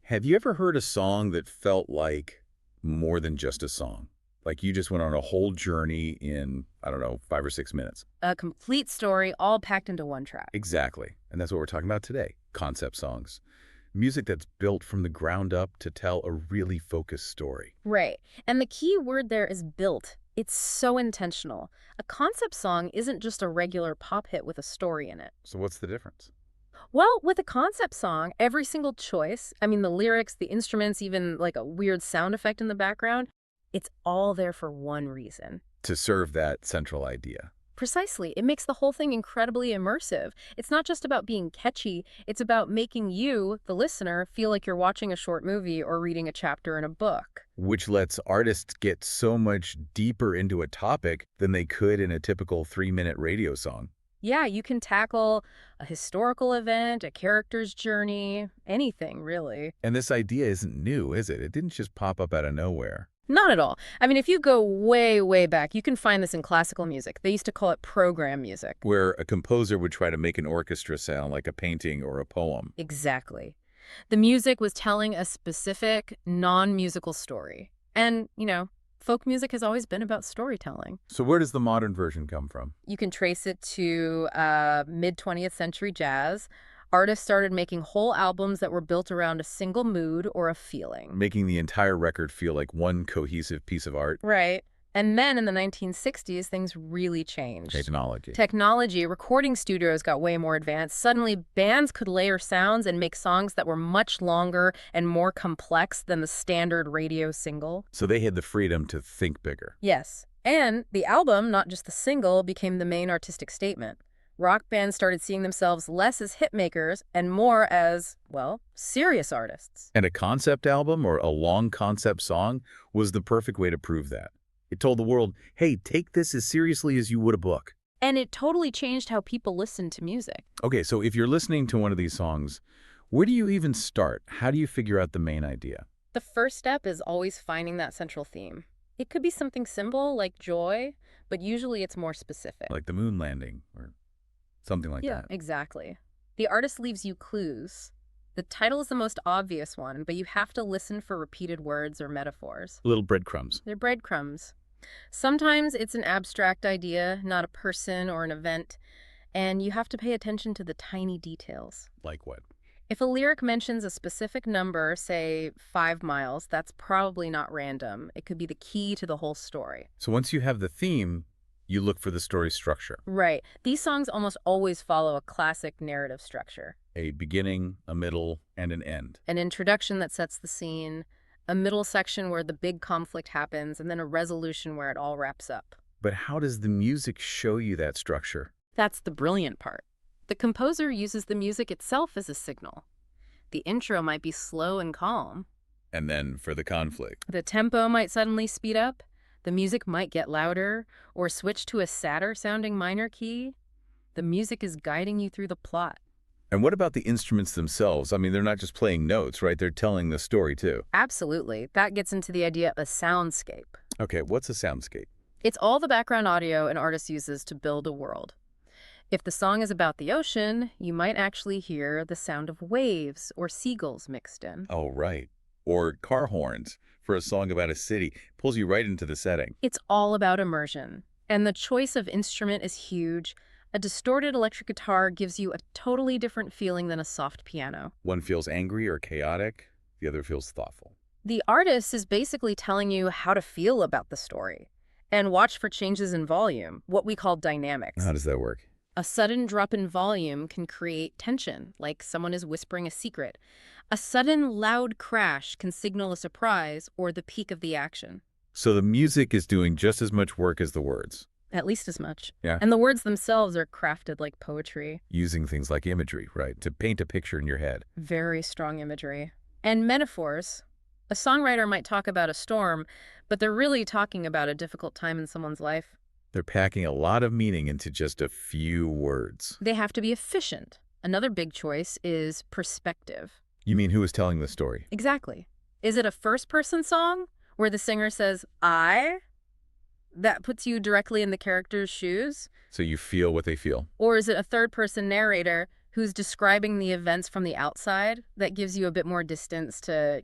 Have you ever heard a song that felt like more than just a song? Like you just went on a whole journey in, I don't know, 5 or 6 minutes. A complete story all packed into one track. Exactly. And that's what we're talking about today. Concept songs. Music that's built from the ground up to tell a really focused story. Right. And the key word there is built. It's so intentional. A concept song isn't just a regular pop hit with a story in it. So what's the difference? Well, with a concept song, every single choice, I mean the lyrics, the instruments, even like a weird sound effect in the background, it's all there for one reason. To serve that central idea. Precisely. It makes the whole thing incredibly immersive. It's not just about being catchy, it's about making you, the listener, feel like you're watching a short movie or reading a chapter in a book. Which lets artists get so much deeper into a topic than they could in a typical 3-minute radio song. Yeah, you can tackle a historical event, a character's journey, anything, really. And this idea isn't new, is it? It didn't just pop up out of nowhere. Not at all. I mean, if you go way, way back, you can find this in classical music. They used to call it program music. Where a composer would try to make an orchestra sound like a painting or a poem. Exactly. The music was telling a specific, non-musical story. And, folk music has always been about storytelling. So where does the modern version come from? You can trace it to mid-20th century jazz. Artists started making whole albums that were built around a single mood or a feeling. Making the entire record feel like one cohesive piece of art. Right. And then in the 1960s, things really changed. Technology. Recording studios got way more advanced. Suddenly, bands could layer sounds and make songs that were much longer and more complex than the standard radio single. So they had the freedom to think bigger. Yes. And the album, not just the single, became the main artistic statement. Rock bands started seeing themselves less as hit makers and more as, well, serious artists. And a concept album or a long concept song was the perfect way to prove that. It told the world, hey, take this as seriously as you would a book. And it totally changed how people listened to music. Okay, so if you're listening to one of these songs, where do you even start? How do you figure out the main idea? The first step is always finding that central theme. It could be something simple like joy, but usually it's more specific. Like the moon landing or something like that. Yeah, exactly. The artist leaves you clues. The title is the most obvious one, but you have to listen for repeated words or metaphors. Little breadcrumbs. They're breadcrumbs. Sometimes it's an abstract idea, not a person or an event, and you have to pay attention to the tiny details. Like what? If a lyric mentions a specific number, say 5 miles, that's probably not random. It could be the key to the whole story. So once you have the theme, you look for the story structure. Right. These songs almost always follow a classic narrative structure. A beginning, a middle, and an end. An introduction that sets the scene, a middle section where the big conflict happens, and then a resolution where it all wraps up. But how does the music show you that structure? That's the brilliant part. The composer uses the music itself as a signal. The intro might be slow and calm. And then for the conflict. The tempo might suddenly speed up. The music might get louder or switch to a sadder-sounding minor key. The music is guiding you through the plot. And what about the instruments themselves? I mean, they're not just playing notes, right? They're telling the story, too. Absolutely. That gets into the idea of a soundscape. Okay, what's a soundscape? It's all the background audio an artist uses to build a world. If the song is about the ocean, you might actually hear the sound of waves or seagulls mixed in. Oh, right. Or car horns for a song about a city. Pulls you right into the setting. It's all about immersion. And the choice of instrument is huge. A distorted electric guitar gives you a totally different feeling than a soft piano. One feels angry or chaotic. The other feels thoughtful. The artist is basically telling you how to feel about the story. And watch for changes in volume, what we call dynamics. How does that work? A sudden drop in volume can create tension, like someone is whispering a secret. A sudden loud crash can signal a surprise or the peak of the action. So the music is doing just as much work as the words. At least as much. Yeah. And the words themselves are crafted like poetry. Using things like imagery, right, to paint a picture in your head. Very strong imagery. And metaphors. A songwriter might talk about a storm, but they're really talking about a difficult time in someone's life. They're packing a lot of meaning into just a few words. They have to be efficient. Another big choice is perspective. You mean who is telling the story? Exactly. Is it a first-person song where the singer says, I? That puts you directly in the character's shoes? So you feel what they feel. Or is it a third-person narrator who's describing the events from the outside. That gives you a bit more distance to,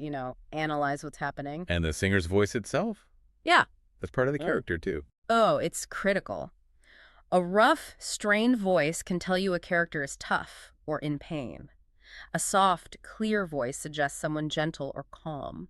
analyze what's happening. And the singer's voice itself? Yeah. That's part of the character, too. Oh, it's critical. A rough, strained voice can tell you a character is tough or in pain. A soft, clear voice suggests someone gentle or calm.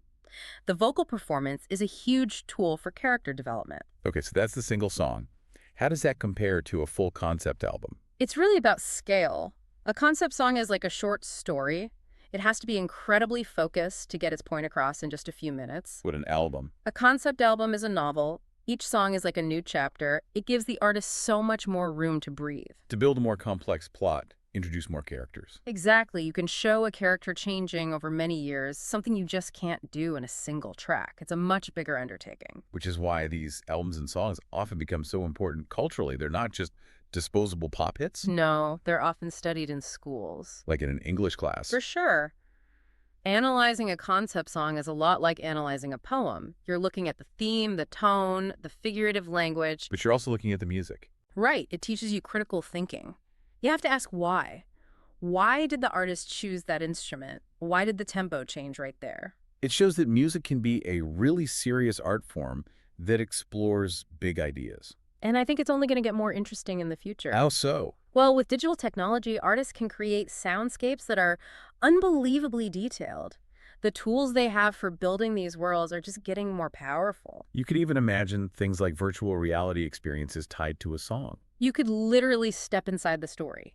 The vocal performance is a huge tool for character development. Okay, so that's the single song. How does that compare to a full concept album? It's really about scale. A concept song is like a short story. It has to be incredibly focused to get its point across in just a few minutes. What an album. A concept album is a novel. Each song is like a new chapter. It gives the artist so much more room to breathe. To build a more complex plot, introduce more characters. Exactly. You can show a character changing over many years, something you just can't do in a single track. It's a much bigger undertaking. Which is why these albums and songs often become so important culturally. They're not just disposable pop hits, No, they're often studied in schools. like in an English class. For sure. Analyzing a concept song is a lot like analyzing a poem. You're looking at the theme, the tone, the figurative language. But you're also looking at the music. Right, it teaches you critical thinking. You have to ask why. Why did the artist choose that instrument? Why did the tempo change right there? It shows that music can be a really serious art form that explores big ideas. And I think it's only going to get more interesting in the future. How so? Well, with digital technology, artists can create soundscapes that are unbelievably detailed. The tools they have for building these worlds are just getting more powerful. You could even imagine things like virtual reality experiences tied to a song. You could literally step inside the story.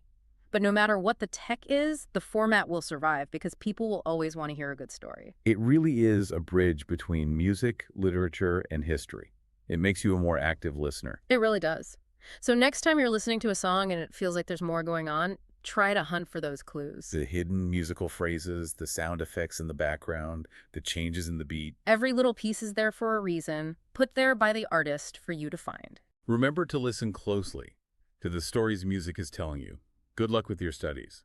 But no matter what the tech is, the format will survive because people will always want to hear a good story. It really is a bridge between music, literature, and history. It makes you a more active listener. It really does. So next time you're listening to a song and it feels like there's more going on, try to hunt for those clues. The hidden musical phrases, the sound effects in the background, the changes in the beat. Every little piece is there for a reason, put there by the artist for you to find. Remember to listen closely to the stories music is telling you. Good luck with your studies.